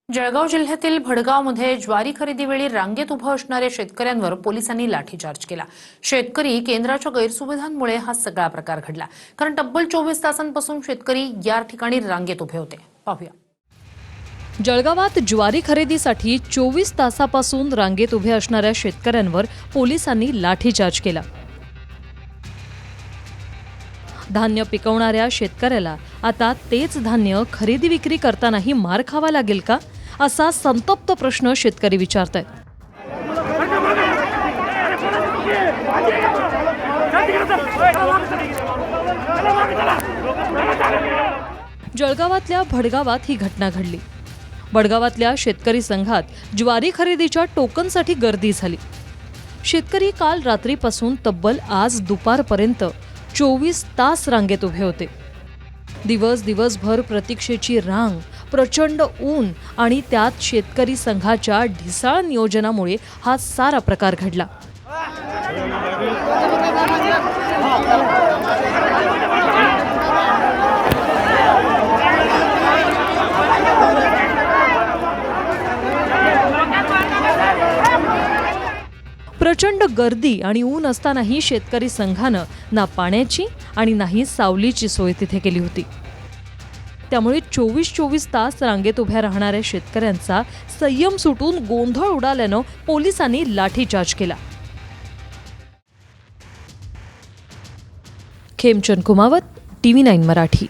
जळगाव जिल्ह्यातील भडगावमध्ये ज्वारी खरेदीवेळी रांगेत उभं असणाऱ्या शेतकऱ्यांवर पोलिसांनी लाठीचार्ज केला। शेतकरी केंद्राच्या गैरसुविधांमुळे हा सगळा प्रकार घडला, कारण तब्बल 24 तासांपासून शेतकरी या ठिकाणी रांगेत उभे होते। पाहूया। जळगावात ज्वारी खरेदीसाठी 24 तासापासून रांगेत उभे असणाऱ्या शेतकऱ्यांवर पोलिसांनी लाठीचार्ज केला। धान्य पिकवणाऱ्या शेतकऱ्याला आता तेच धान्य खरेदी विक्री करतानाही मार खावा लागेल का, असा संतप्त प्रश्न शेतकरी विचारतायत। जळगावातल्या भडगावात ही घटना घडली। भडगावातल्या शेतकरी संघात ज्वारी खरेदीच्या टोकनसाठी गर्दी झाली। शेतकरी काल रात्रीपासून तब्बल आज दुपारपर्यंत 24 तास रांगेत उभे होते। दिवसभर प्रतीक्षेची रांग, प्रचंड ऊन आणि त्यात शेतकरी संघाच्या ढिसाळ नियोजनामुळे हा सारा प्रकार घडला। प्रचंड गर्दी आणि ऊन असतानाही शेतकरी संघानं ना पाण्याची आणि नाही सावलीची सोय तिथे केली होती। त्यामुळे 24 तास रांगेत उभ्या राहणाऱ्या शेतकऱ्यांचा संयम सुटून गोंधळ उडाल्यानं पोलिसांनी लाठीचार्ज केला। खेमचंद कुमावत, TV9 मराठी।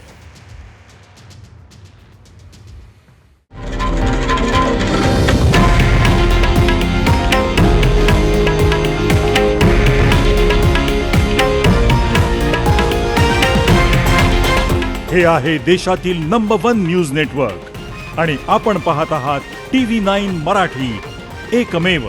हे आहे देशातील नंबर 1 न्यूज नेटवर्क आणि आपण पाहत आहात TV9 मराठी, एकमेव।